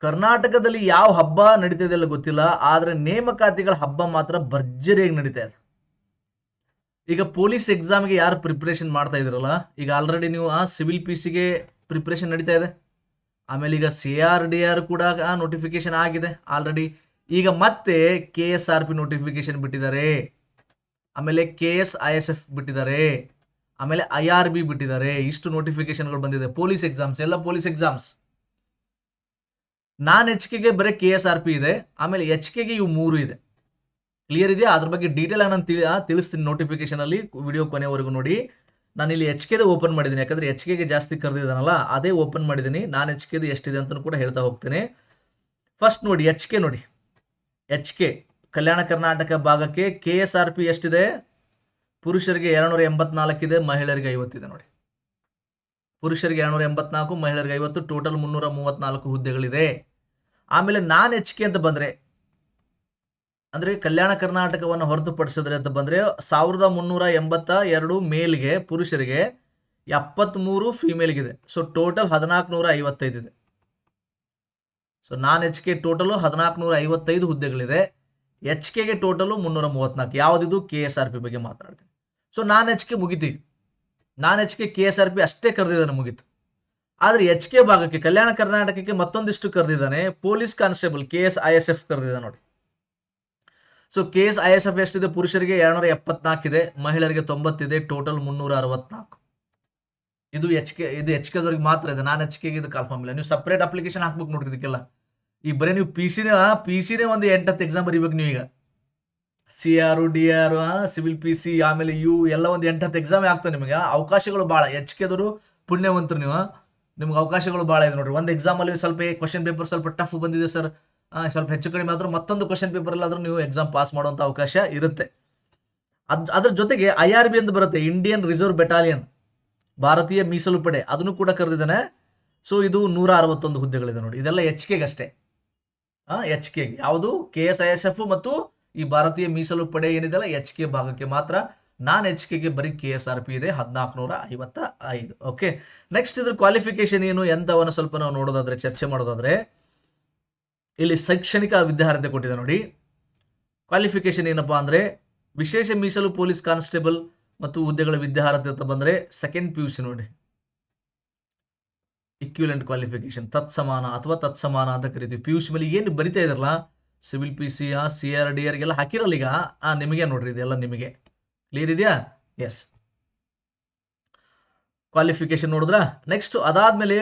ಕರ್ನಾಟಕದಲ್ಲಿ ಯಾವ ಹಬ್ಬ ನಡೀತಿದೆ ಇಲ್ಲ ಗೊತ್ತಿಲ್ಲ, ಆದ್ರೆ ನೇಮಕಾತಿಗಳ ಹಬ್ಬ ಮಾತ್ರ ಭರ್ಜರಿಯಾಗಿ ನಡೀತಾ ಇದೆ. ಈಗ ಪೊಲೀಸ್ ಎಕ್ಸಾಮ್ಗೆ ಯಾರು ಪ್ರಿಪ್ರೇಷನ್ ಮಾಡ್ತಾ ಇದ್ರಲ್ಲ, ಈಗ ಆಲ್ರೆಡಿ ನೀವು ಸಿವಿಲ್ ಪಿ ಸಿಗೆ ಪ್ರಿಪ್ರೇಷನ್ ನಡೀತಾ ಇದೆ. ಆಮೇಲೆ ಈಗ CRDR ಕೂಡ ನೋಟಿಫಿಕೇಶನ್ ಆಗಿದೆ ಆಲ್ರೆಡಿ. ಈಗ ಮತ್ತೆ KSRP ನೋಟಿಫಿಕೇಶನ್ ಬಿಟ್ಟಿದ್ದಾರೆ, ಆಮೇಲೆ KSISF ಬಿಟ್ಟಿದ್ದಾರೆ, ಆಮೇಲೆ IRB ಬಿಟ್ಟಿದ್ದಾರೆ. ಇಷ್ಟು ನೋಟಿಫಿಕೇಶನ್ಗಳು ಬಂದಿದೆ. ಪೊಲೀಸ್ ಎಕ್ಸಾಮ್ಸ್ ಎಲ್ಲ ಪೊಲೀಸ್ ಎಕ್ಸಾಮ್ಸ್. ನಾನ್ HKಗೆ ಬರೀ KSRP ಇದೆ, ಆಮೇಲೆ HKಗೆ ಇವು 3 ಇದೆ. ಕ್ಲಿಯರ್ ಇದೆಯಾ? ಅದ್ರ ಬಗ್ಗೆ ಡೀಟೇಲ್ ಆಗಿ ನಾನು ತಿಳಿಸ್ತೀನಿ ನೋಟಿಫಿಕೇಶನ್ ಅಲ್ಲಿ. ವಿಡಿಯೋ ಕೊನೆವರೆಗೂ ನೋಡಿ. ನಾನು ಇಲ್ಲಿ HKದ ಓಪನ್ ಮಾಡಿದ್ದೀನಿ, ಯಾಕಂದ್ರೆ HKಗೆ ಜಾಸ್ತಿ ಕರೆದಿದ್ದಾನಲ್ಲ, ಅದೇ ಓಪನ್ ಮಾಡಿದ್ದೀನಿ. ನಾನ್ HKದು ಎಷ್ಟಿದೆ ಅಂತ ಕೂಡ ಹೇಳ್ತಾ ಹೋಗ್ತೇನೆ. ಫಸ್ಟ್ ನೋಡಿ HK ನೋಡಿ. HK ಕಲ್ಯಾಣ ಕರ್ನಾಟಕ ಭಾಗಕ್ಕೆ KSRP ಎಷ್ಟಿದೆ? ಪುರುಷರಿಗೆ 284 ಇದೆ, ಮಹಿಳೆಯರಿಗೆ 50 ಇದೆ ನೋಡಿ. ಪುರುಷರಿಗೆ 284, ಮಹಿಳೆಯರಿಗೆ 50, ಟೋಟಲ್ 334 ಹುದ್ದೆಗಳಿದೆ. ಆಮೇಲೆ ನಾನ್ HK ಅಂತ ಬಂದ್ರೆ, ಅಂದ್ರೆ ಕಲ್ಯಾಣ ಕರ್ನಾಟಕವನ್ನು ಹೊರತುಪಡಿಸಿದ್ರೆ ಅಂತ ಬಂದ್ರೆ 1382 ಮೇಲ್ಗೆ ಪುರುಷರಿಗೆ, 73 ಫಿಮೇಲ್ಗಿದೆ. ಸೊ ಟೋಟಲ್ 1455 ಇದೆ. ಸೊ ನಾನ್ HK ಟೋಟಲ್ 1455 ಹುದ್ದೆಗಳಿದೆ. HKಗೆ ಟೋಟಲ್ 334. ಯಾವ್ದಿದು? KSRP ಬಗ್ಗೆ ಮಾತಾಡ್ತೀನಿ. ಸೊ ನಾನ್ HK ಮುಗಿತೀವಿ. ನಾನ್ HK KSRP ಅಷ್ಟೇ ಕರೆದಿದ್ದಾನೆ, ಮುಗೀತು. ಆದ್ರೆ HK ಭಾಗಕ್ಕೆ ಕಲ್ಯಾಣ ಕರ್ನಾಟಕಕ್ಕೆ ಮತ್ತೊಂದಿಷ್ಟು ಕರೆದಿದ್ದಾನೆ. ಪೊಲೀಸ್ ಕಾನ್ಸ್ಟೇಬಲ್ KSISF ಕರೆದಿದ್ದಾನೆ ನೋಡಿ. ಸೊ KSISF ಎಷ್ಟಿದೆ? ಪುರುಷರಿಗೆ 274 ಇದೆ, ಮಹಿಳೆಯರಿಗೆ 90 ಇದೆ, ಟೋಟಲ್ 364. ಇದು HK ದವರಿಗೆ ಮಾತ್ರ ಇದೆ. ನಾನ್ HKಗೆ ಇದು ಕಾಲ್ಫಾರ್ಮ್ ಇಲ್ಲ. ನೀವು ಸಪರೇಟ್ ಅಪ್ಲಿಕೇಶನ್ ಹಾಕ್ಬೇಕು ನೋಡ್ರಿ ಇದಕ್ಕೆಲ್ಲ. ಈ ಬರೀ ನೀವು ಪಿಸಿನೇ ಒಂದು 8-10 ಎಕ್ಸಾಮ್ ಬರೀಬೇಕು ನೀವು. ಈಗ CRDR, ಸಿವಿಲ್ PC, ಆಮೇಲೆ ಎಲ್ಲ ಒಂದು 8-10 ಎಕ್ಸಾಮ್ ಆಗ್ತದೆ. ನಿಮಗೆ ಅವಕಾಶಗಳು ಬಹಳ. HKದವರು ಪುಣ್ಯವಂತರು ನೀವು. ನಿಮ್ಗೆ ಅವಕಾಶಗಳು ಬಹಳ ಇದೆ ನೋಡ್ರಿ. ಒಂದು ಎಕ್ಸಾಮ್ ಅಲ್ಲಿ ಸ್ವಲ್ಪ ಕ್ವಶನ್ ಪೇಪರ್ ಸ್ವಲ್ಪ ಟಫ್ ಬಂದಿದೆ ಸರ್, ಸ್ವಲ್ಪ ಹೆಚ್ಚು ಕಡಿಮೆ ಆದ್ರೂ ಮತ್ತೊಂದು ಕ್ವಶನ್ ಪೇಪರ್ ಅಲ್ಲಾದ್ರೂ ನೀವು ಎಕ್ಸಾಮ್ ಪಾಸ್ ಮಾಡುವಂತ ಅವಕಾಶ ಇರುತ್ತೆ. ಅದ್ರ ಜೊತೆಗೆ IRB ಅಂತ ಬರುತ್ತೆ, ಇಂಡಿಯನ್ ರಿಸರ್ವ್ ಬೆಟಾಲಿಯನ್, ಭಾರತೀಯ ಮೀಸಲು ಪಡೆ, ಅದನ್ನು ಕೂಡ ಕರೆದಿದ್ದಾನೆ. ಸೊ ಇದು 161 ಹುದ್ದೆಗಳಿದೆ ನೋಡಿ. ಇದೆಲ್ಲ HKಗೆ ಅಷ್ಟೇ. HKಗೆ ಯಾವುದು? KSISF ಮತ್ತು ಈ ಭಾರತೀಯ ಮೀಸಲು ಪಡೆ ಏನಿದೆಲ್ಲ HK ಭಾಗಕ್ಕೆ ಮಾತ್ರ. ನಾನ್ HKಗೆ ಬರೀ KSRP ಇದೆ 1455. ಓಕೆ, ನೆಕ್ಸ್ಟ್ ಇದ್ರ ಕ್ವಾಲಿಫಿಕೇಶನ್ ಏನು ಎಂತವನ್ನ ಸ್ವಲ್ಪ ನಾವು ನೋಡೋದಾದ್ರೆ, ಚರ್ಚೆ ಮಾಡೋದಾದ್ರೆ, ಇಲ್ಲಿ ಶೈಕ್ಷಣಿಕ ವಿದ್ಯಾರ್ಹತೆ ಕೊಟ್ಟಿದೆ ನೋಡಿ. ಕ್ವಾಲಿಫಿಕೇಶನ್ ಏನಪ್ಪಾ ಅಂದ್ರೆ, ವಿಶೇಷ ಮೀಸಲು ಪೊಲೀಸ್ ಕಾನ್ಸ್ಟೇಬಲ್ ಮತ್ತು ಹುದ್ದೆಗಳ ವಿದ್ಯಾರ್ಹತೆ ಅಂತ ಬಂದ್ರೆ ಸೆಕೆಂಡ್ PUC ನೋಡಿ. ಇಕ್ವಿಲೆಂಟ್ ಕ್ವಾಲಿಫಿಕೇಶನ್, ತತ್ಸಮಾನ ಅಥವಾ ತತ್ಸಮಾನ ಅಂತ ಕರಿತೀವಿ. PUC ಮೇಲೆ ಏನು ಬರಿತಾ ಇದ್ರಲ್ಲ, ಸಿವಿಲ್ PC, CRDR ಗೆಲ್ಲ ಹಾಕಿರಲ್ಲ ಈಗ, ನಿಮಗೆ ನೋಡ್ರಿ ಇದೆಲ್ಲ ನಿಮಗೆ ಕ್ಲಿಯರ್ ಇದೆಯಾ? ಎಸ್, ಕ್ವಾಲಿಫಿಕೇಶನ್ ನೋಡಿದ್ರ. ನೆಕ್ಸ್ಟ್ ಅದಾದ್ಮೇಲೆ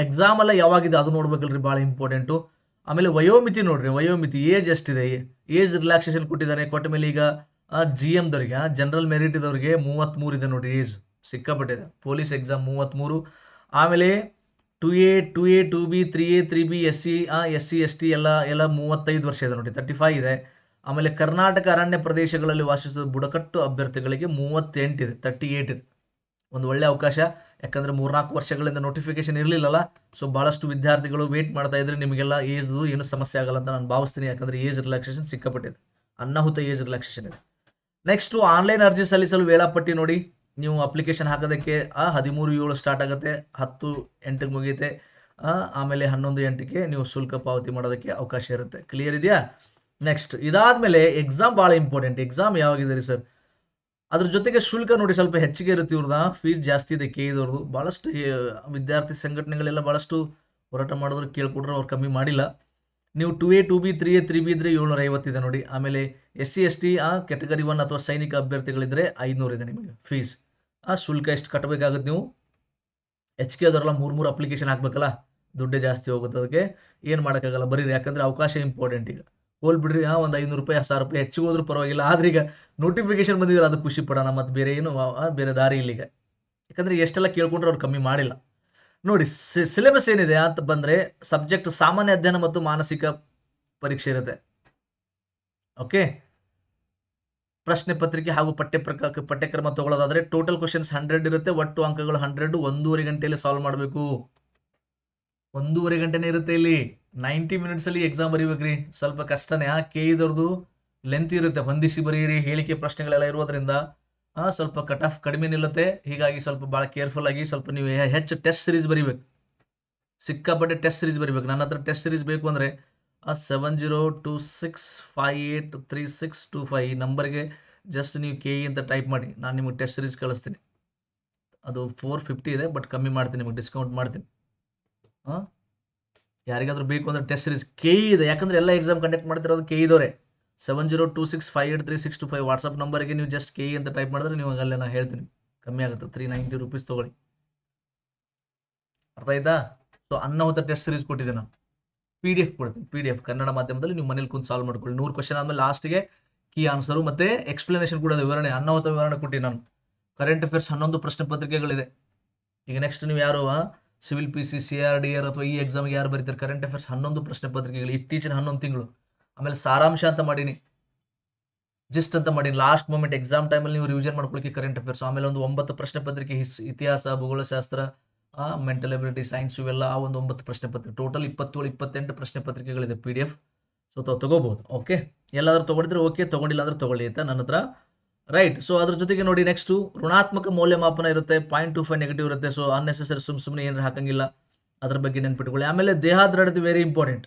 ಎಕ್ಸಾಮ್ ಎಲ್ಲ ಯಾವಾಗಿದೆ ಅದು ನೋಡ್ಬೇಕಲ್ರಿ, ಬಹಳ ಇಂಪಾರ್ಟೆಂಟು. ಆಮೇಲೆ ವಯೋಮಿತಿ ನೋಡ್ರಿ, ವಯೋಮಿತಿ ಏಜ್ ಎಷ್ಟಿದೆ, ಏಜ್ ರಿಲ್ಯಾಕ್ಸೇಷನ್ ಕೊಟ್ಟಿದ್ದಾನೆ. ಕೊಟ್ಟ ಮೇಲೆ ಈಗ GM ದವರಿಗೆ, ಜನರಲ್ ಮೆರಿಟ್ ದವರಿಗೆ 33 ಇದೆ ನೋಡಿ ಏಜ್, ಸಿಕ್ಕಾಪಟ್ಟಿದೆ. Police exam 33. ಆಮೇಲೆ 2A, 2B, 3A, 3B, SC ST ಎಲ್ಲ 35 ವರ್ಷ ಇದೆ ನೋಡಿ, 35 ಇದೆ. ಆಮೇಲೆ ಕರ್ನಾಟಕ ಅರಣ್ಯ ಪ್ರದೇಶಗಳಲ್ಲಿ ವಾಸಿಸುವ ಬುಡಕಟ್ಟು ಅಭ್ಯರ್ಥಿಗಳಿಗೆ 38 ಇದೆ, 38 ಇದೆ. ಒಂದು ಒಳ್ಳೆ ಅವಕಾಶ, ಯಾಕಂದ್ರೆ 3-4 ವರ್ಷಗಳಿಂದ ನೋಟಿಫಿಕೇಶನ್ ಇರಲಿಲ್ಲಲ್ಲ. ಸೊ ಬಹಳಷ್ಟು ವಿದ್ಯಾರ್ಥಿಗಳು ವೇಟ್ ಮಾಡ್ತಾ ಇದ್ರೆ ನಿಮಗೆಲ್ಲ ಏಜ್ ಏನು ಸಮಸ್ಯೆ ಆಗಲ್ಲ ಅಂತ ನಾನು ಭಾವಿಸ್ತೀನಿ. ಯಾಕಂದ್ರೆ ಏಜ್ ರಿಲ್ಯಾಕ್ಸೇಷನ್ ಸಿಕ್ಕಾಪಟ್ಟಿದೆ, ಅನಾಹುತ ಏಜ್ ರಿಲ್ಯಾಕ್ಸೇಷನ್ ಇದೆ. ನೆಕ್ಸ್ಟ್ ಆನ್ಲೈನ್ ಅರ್ಜಿ ಸಲ್ಲಿಸಲು ವೇಳಾಪಟ್ಟಿ ನೋಡಿ. ನೀವು ಅಪ್ಲಿಕೇಶನ್ ಹಾಕೋದಕ್ಕೆ 13/7 ಸ್ಟಾರ್ಟ್ ಆಗುತ್ತೆ, 10/8 ಮುಗಿಯುತ್ತೆ. ಆಮೇಲೆ 11/8 ನೀವು ಶುಲ್ಕ ಪಾವತಿ ಮಾಡೋದಕ್ಕೆ ಅವಕಾಶ ಇರುತ್ತೆ. ಕ್ಲಿಯರ್ ಇದೆಯಾ? ನೆಕ್ಸ್ಟ್ ಇದಾದ್ಮೇಲೆ ಎಕ್ಸಾಮ್ ಬಹಳ ಇಂಪಾರ್ಟೆಂಟ್. ಎಕ್ಸಾಮ್ ಯಾವಾಗಿದೆ ರೀ ಸರ್? ಅದ್ರ ಜೊತೆಗೆ ಶುಲ್ಕ ನೋಡಿ ಸ್ವಲ್ಪ ಹೆಚ್ಚಿಗೆ ಇರುತ್ತೆ ಇವ್ರದ, ಫೀಸ್ ಜಾಸ್ತಿ ಇದೆ KEದವ್ರದ್ದು. ಬಹಳಷ್ಟು ವಿದ್ಯಾರ್ಥಿ ಸಂಘಟನೆಗಳೆಲ್ಲ ಬಹಳಷ್ಟು ಹೋರಾಟ ಮಾಡಿದ್ರು, ಕೇಳ್ಕೊಟ್ರು, ಅವ್ರು ಕಮ್ಮಿ ಮಾಡಿಲ್ಲ. ನೀವು 2A, 2B, 3A, 3B ಇದ್ರೆ 750 ಇದೆ ನೋಡಿ. ಆಮೇಲೆ SC ST ಕ್ಯಾಟಗರಿ 1 ಅಥವಾ ಸೈನಿಕ ಅಭ್ಯರ್ಥಿಗಳಿದ್ರೆ 500 ಇದೆ ನಿಮಗೆ ಫೀಸ್. ಶುಲ್ಕ ಎಷ್ಟು ಕಟ್ಟಬೇಕಾಗುತ್ತೆ ನೀವು? HK ಅದರಲ್ಲ 3 ಅಪ್ಲಿಕೇಶನ್ ಹಾಕ್ಬೇಕಲ್ಲ, ದುಡ್ಡೇ ಜಾಸ್ತಿ ಹೋಗುತ್ತೆ. ಅದಕ್ಕೆ ಏನು ಮಾಡೋಕ್ಕಾಗಲ್ಲ, ಬರೀರಿ. ಯಾಕಂದ್ರೆ ಅವಕಾಶ ಇಂಪಾರ್ಟೆಂಟ್. ಈಗ ಹೋಲ್ ಬಿಡ್ರಿ, ಒಂದು 500 ರೂಪಾಯಿ 1000 ರೂಪಾಯಿ ಹೆಚ್ಚಿಗೆ ಹೋದ್ರೂ ಪರವಾಗಿಲ್ಲ. ಆದ್ರೆ ಈಗ ನೋಟಿಫಿಕೇಶನ್ ಬಂದಿದ್ರೆ ಅದು ಖುಷಿ ಪಡೋಣ, ಮತ್ತೆ ಬೇರೆ ಏನು ಬೇರೆ ದಾರಿ ಇಲ್ಲ ಈಗ. ಯಾಕಂದ್ರೆ ಎಷ್ಟೆಲ್ಲ ಕೇಳ್ಕೊಂಡ್ರೆ ಅವ್ರು ಕಮ್ಮಿ ಮಾಡಿಲ್ಲ ನೋಡಿ. ಸಿಲೆಬಸ್ ಏನಿದೆ ಅಂತ ಬಂದ್ರೆ, ಸಬ್ಜೆಕ್ಟ್ ಸಾಮಾನ್ಯ ಅಧ್ಯಯನ ಮತ್ತು ಮಾನಸಿಕ ಪರೀಕ್ಷೆ ಇರುತ್ತೆ. ಓಕೆ, ಪ್ರಶ್ನೆ ಪತ್ರಿಕೆ ಹಾಗೂ ಪಠ್ಯಕ್ರಮ ತಗೊಳ್ಳೋದಾದ್ರೆ ಟೋಟಲ್ ಕ್ವಶನ್ಸ್ 100 ಇರುತ್ತೆ, ಒಟ್ಟು ಅಂಕಗಳು 100. 1.5 ಗಂಟೆಯಲ್ಲಿ ಸಾಲ್ವ್ ಮಾಡಬೇಕು. 1.5 ಗಂಟೆನೇ ಇರುತ್ತೆ ಇಲ್ಲಿ. 90 ಮಿನಿಟ್ಸ್ ಅಲ್ಲಿ ಎಕ್ಸಾಮ್ ಬರೀಬೇಕ್ರಿ. ಸ್ವಲ್ಪ ಕಷ್ಟನೇ. KEದವ್ರದ್ದು ಲೆಂತ್ ಇರುತ್ತೆ, ಹೊಂದಿಸಿ ಬರೀರಿ. ಹೇಳಿಕೆ ಪ್ರಶ್ನೆಗಳೆಲ್ಲ ಇರೋದ್ರಿಂದ ಸ್ವಲ್ಪ ಕಟ್ ಆಫ್ ಕಡಿಮೆ ನಿಲ್ಲುತ್ತೆ. ಹೀಗಾಗಿ ಸ್ವಲ್ಪ ಬಹಳ ಕೇರ್ಫುಲ್ ಆಗಿ ಸ್ವಲ್ಪ ನೀವು ಹೆಚ್ಚು ಟೆಸ್ಟ್ ಸೀರೀಸ್ ಬರೀಬೇಕು. ಸಿಕ್ಕಾಪಟ್ಟೆ ಟೆಸ್ಟ್ ಸೀರೀಸ್ ಬರೀಬೇಕು. ನನ್ನ ಹತ್ರ ಟೆಸ್ಟ್ ಸೀರೀಸ್ ಬೇಕು ಅಂದರೆ 7026583625 ಈ ನಂಬರ್ಗೆ ಜಸ್ಟ್ ನೀವು KE ಅಂತ ಟೈಪ್ ಮಾಡಿ, ನಾನು ನಿಮಗೆ ಟೆಸ್ಟ್ ಸೀರೀಸ್ ಕಳಿಸ್ತೀನಿ. ಅದು 450 ಇದೆ, ಬಟ್ ಕಮ್ಮಿ ಮಾಡ್ತೀನಿ, ನಿಮಗೆ ಡಿಸ್ಕೌಂಟ್ ಮಾಡ್ತೀನಿ. ಯಾರಿಗಾದ್ರೂ ಬೇಕು ಅಂದರೆ ಟೆಸ್ಟ್ ಸೀರೀಸ್ KE ಇದೆ, ಯಾಕಂದರೆ ಎಲ್ಲ ಎಕ್ಸಾಮ್ ಕಂಡಕ್ಟ್ ಮಾಡ್ತಿರೋದು KE ದವರೇ. 7026583625 ವಾಟ್ಸಪ್ ನಂಬರ್ಗೆ ನೀವು ಜಸ್ಟ್ KE ಅಂತ ಟೈಪ್ ಮಾಡಿದ್ರೆ ನೀವು ಅಲ್ಲೇ ನಾನು ಹೇಳ್ತೀನಿ, ಕಮ್ಮಿ ಆಗುತ್ತೆ. 390 ರೂಪೀಸ್ ತೊಗೊಳ್ಳಿ. ಅರ್ಥ ಆಯ್ತಾ? ಸೊ ಅನ್ನಾಹುತ ಟೆಸ್ಟ್ ಸೀರೀಸ್ ಕೊಟ್ಟಿದ್ದೆ ನಾನು, PDF ಕೊಡ್ತೀನಿ. PDF ಕನ್ನಡ ಮಾಧ್ಯಮದಲ್ಲಿ ನೀವು ಮನೇಲಿ ಕುಂತು ಸಾಲ್ವ್ ಮಾಡ್ಕೊಳ್ಳಿ. 100 ಕ್ವಶನ್ ಆದಮೇಲೆ ಲಾಸ್ಟ್ಗೆ ಕೀ ಆನ್ಸರು ಮತ್ತು ಎಕ್ಸ್ಪ್ಲನೇಷನ್ ಕೂಡ ವಿವರಣೆ, ಅನ್ನಾಹುತ ವಿವರಣೆ ಕೊಟ್ಟಿನಿ ನಾನು. ಕರೆಂಟ್ ಅಫೇರ್ಸ್ 11 ಪ್ರಶ್ನೆ ಪತ್ರಿಕೆಗಳಿದೆ. ಈಗ ನೆಕ್ಸ್ಟ್ ನೀವು ಯಾರು ಸಿವಿಲ್ PC CRDR ಅಥವಾ ಈ ಎಕ್ಸಾಮ್ಗೆ ಯಾರು ಬರೀತಾರೆ, ಕರೆಂಟ್ ಅಫೇರ್ಸ್ 11 ಪ್ರಶ್ನೆ ಪತ್ರಿಕೆಗಳು ಇತ್ತೀಚಿನ 11 ತಿಂಗಳು. ಆಮೇಲೆ ಸಾರಾಂಶ ಅಂತ ಮಾಡೀನಿ, ಜಿಸ್ಟ್ ಅಂತ ಮಾಡೀನಿ. ಲಾಸ್ಟ್ ಮೂಮೆಂಟ್ ಎಕ್ಸಾಮ್ ಟೈಮಲ್ಲಿ ನೀವು ರಿವಿಷನ್ ಮಾಡ್ಕೊಳ್ಳಿ ಕರೆಂಟ್ ಅಫೇರ್ಸ್. ಆಮೇಲೆ ಒಂದು 9 ಪ್ರಶ್ನೆ ಪತ್ರಿಕೆ ಇತಿಹಾಸ, ಭೂಗೋಳಶಾಸ್ತ್ರ, ಮೆಂಟಲ್ ಎಬಿಲಿಟಿ, ಸೈನ್ಸ್, ಇವೆಲ್ಲ ಒಂದು 9 ಪ್ರಶ್ನೆ ಪತ್ರಿಕೆ. ಟೋಟಲ್ 27-28 ಪ್ರಶ್ನೆ ಪತ್ರಿಕೆಗಳಿದೆ PDF. ಸೊ ತಗೋಬಹುದು. ಓಕೆ, ಎಲ್ಲಾದ್ರೂ ತಗೊಂಡಿದ್ರೆ ಓಕೆ, ತಗೊಂಡಿಲ್ಲ ಅಂದ್ರೆ ತಗೊಳ್ಳಿ ಆಯ್ತಾ ನನ್ನ ಹತ್ರ. ರೈಟ್. ಸೊ ಅದ್ರ ಜೊತೆಗೆ ನೋಡಿ, ನೆಕ್ಸ್ಟು ಋಣಾತ್ಮಕ ಮೌಲ್ಯಮಾಪನ ಇರುತ್ತೆ, 0.25 ನೆಗೆಟಿವ್ ಇರುತ್ತೆ. ಸೊ ಅನ್ನೆಸೆಸರಿ ಸುಮ್ಮನೆ ಏನಾರು ಹಾಕಂಗಿಲ್ಲ, ಅದ್ರ ಬಗ್ಗೆ ನೆನ್ಪಿಟ್ಕೊಳ್ಳಿ. ಆಮೇಲೆ ದೇಹಾದ್ರಡತೆ ವೆರಿ ಇಂಪಾರ್ಟೆಂಟ್.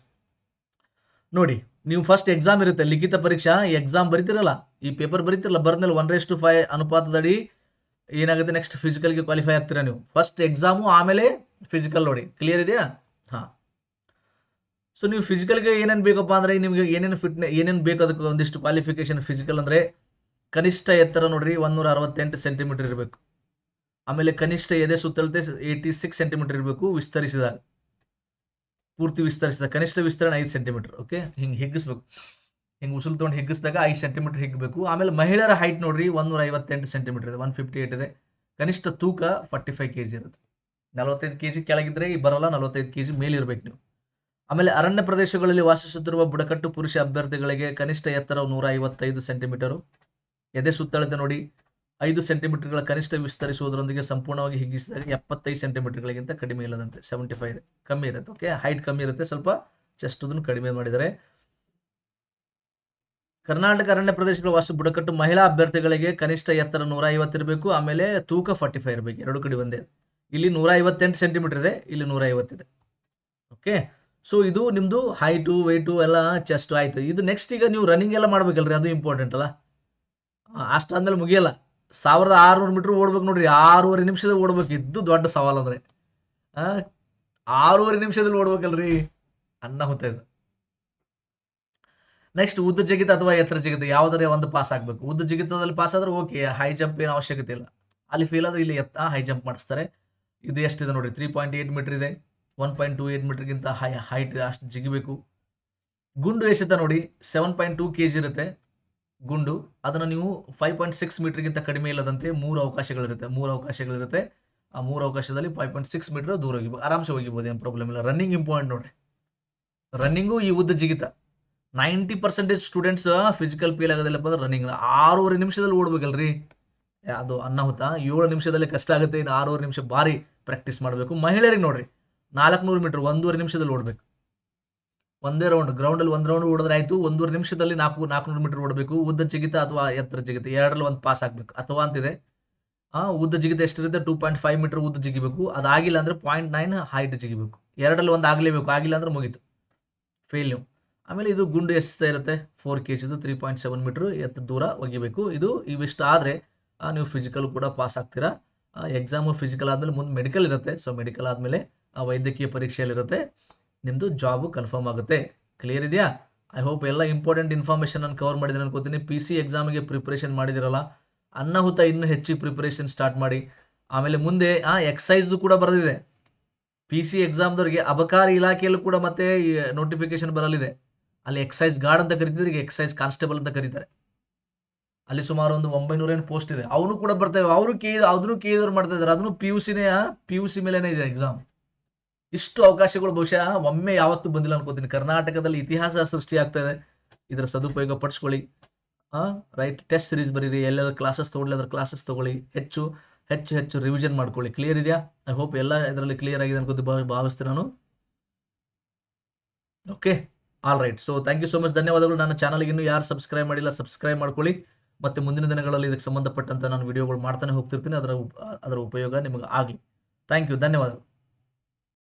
ನೋಡಿ, ನೀವು ಫಸ್ಟ್ ಎಕ್ಸಾಮ್ ಇರುತ್ತೆ, ಲಿಖಿತ ಪರೀಕ್ಷಾ. ಈ ಎಕ್ಸಾಮ್ ಬರೀತಿರಲ್ಲ, ಈ ಪೇಪರ್ ಬರೀತಿರಲ್ಲ, ಬರೆದ್ಮೇಲೆ 1:5 ಅನುಪಾತದಡಿ ಏನಾಗುತ್ತೆ, ನೆಕ್ಸ್ಟ್ ಫಿಸಿಕಲ್ಗೆ ಕ್ವಾಲಿಫೈ ಆಗ್ತೀರಾ ನೀವು. ಫಸ್ಟ್ ಎಕ್ಸಾಮು, ಆಮೇಲೆ ಫಿಸಿಕಲ್. ನೋಡಿ, ಕ್ಲಿಯರ್ ಇದೆಯಾ? ಹಾಂ. ಸೊ ನೀವು ಫಿಸಿಕಲ್ಗೆ ಏನೇನು ಬೇಕಪ್ಪ ಅಂದರೆ, ನಿಮಗೆ ಏನೇನು ಬೇಕು ಅದಕ್ಕೆ ಒಂದಿಷ್ಟು ಕ್ವಾಲಿಫಿಕೇಶನ್. ಫಿಸಿಕಲ್ ಅಂದರೆ ಕನಿಷ್ಠ ಎತ್ತರ ನೋಡ್ರಿ 168 ಸೆಂಟಿಮೀಟರ್ ಇರಬೇಕು. ಆಮೇಲೆ ಕನಿಷ್ಠ ಎದೆ ಸುತ್ತಳತೆ 86 ಸೆಂಟಿಮೀಟರ್ ಇರಬೇಕು, ವಿಸ್ತರಿಸಿದಾಗ, ಪೂರ್ತಿ ವಿಸ್ತರಿಸಿದಾಗ. ಕನಿಷ್ಠ ವಿಸ್ತರಣೆ 5 ಸೆಂಟಿಮೀಟರ್. ಓಕೆ, ಹಿಂಗೆ ಹಿಗ್ಗಿಸ್ಬೇಕು, ಹಿಂಗೆ ಉಸುಲು ತೊಗೊಂಡು ಹಿಗ್ಗಿಸಿದಾಗ 5 ಸೆಂಟಿಮೀಟರ್ ಹಿಗ್ಗಬೇಕು. ಆಮೇಲೆ ಮಹಿಳೆಯರ ಹೈಟ್ ನೋಡ್ರಿ 158 ಸೆಂಟಿಮೀಟರ್ ಇದೆ, 158 ಇದೆ. ಕನಿಷ್ಠ ತೂಕ 45 kg ಇರುತ್ತೆ. 45 kg ಕೆಳಗಿದ್ರೆ ಬರಲ್ಲ, 45 kg ಮೇಲಿರ್ಬೇಕು ನೀವು. ಆಮೇಲೆ ಅರಣ್ಯ ಪ್ರದೇಶಗಳಲ್ಲಿ ವಾಸಿಸುತ್ತಿರುವ ಬುಡಕಟ್ಟು ಪುರುಷ ಅಭ್ಯರ್ಥಿಗಳಿಗೆ ಕನಿಷ್ಠ ಎತ್ತರ 155 ಸೆಂಟಿಮೀಟರು. ಎದೆ ಸುತ್ತಳತೆ ನೋಡಿ 5 ಸೆಂಟಿಮೀಟರ್ಗಳ ಕನಿಷ್ಠ ವಿಸ್ತರಿಸುವುದರೊಂದಿಗೆ ಸಂಪೂರ್ಣವಾಗಿ ಹಿಗ್ಗಿಸಿದಾಗ 75 ಸೆಂಟಿಮೀಟರ್ಗಳಿಗಿಂತ ಕಡಿಮೆ ಇಲ್ಲದಂತೆ, 75 ಇದೆ, ಕಮ್ಮಿ ಇರುತ್ತೆ. ಓಕೆ, ಹೈಟ್ ಕಮ್ಮಿ ಇರುತ್ತೆ, ಸ್ವಲ್ಪ ಚೆಸ್ಟ್ ಅದನ್ನು ಕಡಿಮೆ ಮಾಡಿದರೆ. ಕರ್ನಾಟಕ ಅರಣ್ಯ ಪ್ರದೇಶಗಳ ಬುಡಕಟ್ಟು ಮಹಿಳಾ ಅಭ್ಯರ್ಥಿಗಳಿಗೆ ಕನಿಷ್ಠ ಎತ್ತರ 150 ಇರಬೇಕು, ಆಮೇಲೆ ತೂಕ 45 ಇರಬೇಕು. ಎರಡು ಕಡೆ ಒಂದೇ. ಇಲ್ಲಿ 158 ಸೆಂಟಿಮೀಟರ್ ಇದೆ, ಇಲ್ಲಿ 150 ಇದೆ. ಓಕೆ, ಸೊ ಇದು ನಿಮ್ಮದು ಹೈಟು, ವೆಯ್ಟು ಎಲ್ಲ ಚೆಸ್ಟ್ ಆಯಿತು. ಇದು ನೆಕ್ಸ್ಟ್ ಈಗ ನೀವು ರನ್ನಿಂಗ್ ಎಲ್ಲ ಮಾಡ್ಬೇಕಲ್ರಿ, ಅದು ಇಂಪಾರ್ಟೆಂಟ್ ಅಲ್ಲ. ಅಷ್ಟಾದ್ಮೇಲೆ ಮುಗಿಯಲ್ಲ. 1600 ಮೀಟ್ರ್ ಓಡ್ಬೇಕು ನೋಡ್ರಿ, 6.5 ನಿಮಿಷದಲ್ಲಿ ಓಡ್ಬೇಕು. ಇದ್ದು ದೊಡ್ಡ ಸವಾಲು ಅಂದರೆ 6.5 ನಿಮಿಷದಲ್ಲಿ ಓಡ್ಬೇಕಲ್ರಿ, ಅನ್ನಾಹುತ ಇದು. ನೆಕ್ಸ್ಟ್ ಉದ್ದ ಜಿಗಿತ ಅಥವಾ ಎತ್ತರ ಜಿಗಿತ, ಯಾವುದರೇ ಒಂದು ಪಾಸ್ ಆಗಬೇಕು. ಉದ್ದ ಜಿಗಿತದಲ್ಲಿ ಪಾಸ್ ಆದ್ರೆ ಓಕೆ, ಹೈ ಜಂಪ್ ಏನು ಅವಶ್ಯಕತೆ ಇಲ್ಲ. ಅಲ್ಲಿ ಫೇಲ್ ಆದ್ರೆ ಇಲ್ಲಿ ಹೈ ಜಂಪ್ ಮಾಡಿಸ್ತಾರೆ. ಇದು ಎಷ್ಟಿದೆ ನೋಡ್ರಿ, 3.8 ಮೀಟರ್ ಇದೆ. 1.28 ಮೀಟರ್ಗಿಂತ ಹೈಟ್ ಅಷ್ಟು ಜಿಗಿಬೇಕು. ಗುಂಡು ಎಸೆತ ನೋಡಿ 7.2 kg ಇರುತ್ತೆ ಗುಂಡು. ಅದನ್ನು ನೀವು 5.6 ಮೀಟರ್ಗಿಂತ ಕಡಿಮೆ ಇಲ್ಲದಂತೆ 3 ಅವಕಾಶಗಳಿರುತ್ತೆ. ಆ 3 ಅವಕಾಶದಲ್ಲಿ 5.6 ಮೀಟರ್ ದೂರ ಹೋಗಿಬೋದು, ಆರಾಮ್ಸೆ ಹೋಗಿಬೋದು, ಏನು ಪ್ರಾಬ್ಲಮ್ ಇಲ್ಲ. ರನ್ನಿಂಗ್ ಇಂಪಾರ್ಟೆಂಟ್ ನೋಡ್ರಿ, ರನ್ನಿಂಗು ಈ ಉದ್ದ ಜಿಗಿತ. 90% ಸ್ಟೂಡೆಂಟ್ಸ್ ಫಿಸಿಕಲ್ ಫೇಲ್ ಆಗೋದಿಲ್ಲಪ್ಪ ಅಂದ್ರೆ ರನ್ನಿಂಗ್. 6.5 ನಿಮಿಷದಲ್ಲಿ ಓಡ್ಬೇಕಲ್ರಿ, ಅದು ಅನ್ನಾಹುತ. 7 ನಿಮಿಷದಲ್ಲಿ ಕಷ್ಟ ಆಗುತ್ತೆ, ಇನ್ನು 6.5 ನಿಮಿಷ ಭಾರಿ ಪ್ರಾಕ್ಟೀಸ್ ಮಾಡಬೇಕು. ಮಹಿಳೆಯರಿಗೆ ನೋಡ್ರಿ 400 ಮೀಟರ್ 1.5 ನಿಮಿಷದಲ್ಲಿ ಓಡಬೇಕು. ಒಂದೇ ರೌಂಡ್, ಗ್ರೌಂಡಲ್ಲಿ 1 ರೌಂಡ್ ಓಡಿದ್ರೆ ಆಯಿತು. 1.5 ನಿಮಿಷದಲ್ಲಿ 400 ಮೀಟರ್ ಓಡಬೇಕು. ಉದ್ದ ಜಿಗಿತ ಅಥವಾ ಎತ್ತರ ಜಿಗಿತ ಎರಡರಲ್ಲಿ ಒಂದು ಪಾಸ್ ಆಗಬೇಕು. ಅಥವಾ ಅಂತಿದೆ, ಉದ್ದ ಜಿಗಿತ ಎಷ್ಟಿರುತ್ತೆ, 2.5 ಮೀಟರ್ ಉದ್ದ ಜಿಗಿಬೇಕು. ಅದಾಗಿಲ್ಲ ಅಂದರೆ 0.9 ಹೈಟ್ ಜಿಗಿಬೇಕು. ಎರಡರಲ್ಲಿ ಒಂದು ಆಗಲೇಬೇಕು, ಆಗಿಲ್ಲ ಅಂದ್ರೆ ಮುಗೀತು, ಫೇಲ್ ನೀವು. ಆಮೇಲೆ ಇದು ಗುಂಡು ಎಸ್ತಾ ಇರುತ್ತೆ 4 kg, 3.7 ಮೀಟರ್ ದೂರ ಒಗಿಬೇಕು. ಇವಿಷ್ಟು ಆದರೆ ನೀವು ಫಿಸಿಕಲ್ ಕೂಡ ಪಾಸ್ ಆಗ್ತೀರಾ. ಎಕ್ಸಾಮು ಫಿಸಿಕಲ್ ಆದಮೇಲೆ ಮುಂದೆ ಮೆಡಿಕಲ್ ಇರುತ್ತೆ. ಸೊ ಮೆಡಿಕಲ್ ಆದಮೇಲೆ ವೈದ್ಯಕೀಯ ಪರೀಕ್ಷೆಯಲ್ಲಿರುತ್ತೆ, ನಿಮ್ಮದು ಜಾಬು ಕನ್ಫರ್ಮ್ ಆಗುತ್ತೆ. ಕ್ಲಿಯರ್ ಇದೆಯಾ? ಐ ಹೋಪ್ ಎಲ್ಲ ಇಂಪಾರ್ಟೆಂಟ್ ಇನ್ಫಾರ್ಮೇಷನ್ ನಾನು ಕವರ್ ಮಾಡಿದ್ದೀನಿ ಅನ್ಕೋತೀನಿ. PC ಎಕ್ಸಾಮಿಗೆ ಪ್ರಿಪ್ರೇಷನ್ ಮಾಡಿದಿರಲ್ಲ, ಅನ್ನಾಹುತ ಇನ್ನೂ ಹೆಚ್ಚಿಗೆ ಪ್ರಿಪ್ರೇಷನ್ ಸ್ಟಾರ್ಟ್ ಮಾಡಿ. ಆಮೇಲೆ ಮುಂದೆ ಎಕ್ಸೈಸ್ದು ಕೂಡ ಬರೆದಿದೆ. PC ಎಕ್ಸಾಮ್ದವ್ರಿಗೆ ಅಬಕಾರಿ ಇಲಾಖೆಯಲ್ಲೂ ಕೂಡ ಮತ್ತೆ ನೋಟಿಫಿಕೇಶನ್ ಬರಲಿದೆ. ಅಲ್ಲಿ ಎಕ್ಸೈಸ್ ಗಾರ್ಡ್ ಅಂತ ಕರಿತಿದ್ರೆ, ಈಗ ಎಕ್ಸೈಸ್ ಕಾನ್ಸ್ಟೇಬಲ್ ಅಂತ ಕರೀತಾರೆ. ಅಲ್ಲಿ ಸುಮಾರು ಒಂದು 900 ಪೋಸ್ಟ್ ಇದೆ. ಅವನು ಕೂಡ ಬರ್ತೇವೆ. ಅದನ್ನು ಕೇಳಿದವ್ರು ಮಾಡ್ತಾ ಇದ್ದಾರೆ. ಅದನ್ನು PUC ಮೇಲೇನೆ ಇದೆ ಎಕ್ಸಾಮ್. ಇಷ್ಟು ಅವಕಾಶಗಳು ಬಹುಶಃ ಒಮ್ಮೆ ಯಾವತ್ತೂ ಬಂದಿಲ್ಲ ಅನ್ಕೋತೀನಿ. ಕರ್ನಾಟಕದಲ್ಲಿ ಇತಿಹಾಸ ಸೃಷ್ಟಿ ಆಗ್ತಾ ಇದೆ, ಇದರ ಸದುಪಯೋಗ ಪಡಿಸ್ಕೊಳ್ಳಿ. ರೈಟ್, ಟೆಸ್ಟ್ ಸೀರೀಸ್ ಬರೀರಿ, ಎಲ್ಲೆಲ್ಲ ಕ್ಲಾಸಸ್ ತೊಗೊಳ್ಳಿ, ಅದರ ಕ್ಲಾಸಸ್ ತೊಗೊಳ್ಳಿ, ಹೆಚ್ಚು ರಿವಿಷನ್ ಮಾಡ್ಕೊಳ್ಳಿ. ಕ್ಲಿಯರ್ ಇದೆಯಾ? ಐ ಹೋಪ್ ಎಲ್ಲ ಇದರಲ್ಲಿ ಕ್ಲಿಯರ್ ಆಗಿದೆ ಅನ್ಕೋತೀನಿ, ಭಾವಿಸ್ತೀನಿ ನಾನು. Okay, all right. So thank you so much, ಧನ್ಯವಾದಗಳು. ನನ್ನ ಚಾನಲ್ಗೆ ಇನ್ನೂ ಯಾರು ಸಬ್ಸ್ಕ್ರೈಬ್ ಮಾಡಿಲ್ಲ, ಸಬ್ಸ್ಕ್ರೈಬ್ ಮಾಡ್ಕೊಳ್ಳಿ. ಮತ್ತು ಮುಂದಿನ ದಿನಗಳಲ್ಲಿ ಇದಕ್ಕೆ ಸಂಬಂಧಪಟ್ಟಂತ ನಾನು ವಿಡಿಯೋಗಳು ಮಾಡ್ತಾನೆ ಹೋಗ್ತಿರ್ತೀನಿ. ಅದರ ಉಪಯೋಗ ನಿಮಗೆ ಆಗಲಿ. ಥ್ಯಾಂಕ್ ಯು, ಧನ್ಯವಾದಗಳು.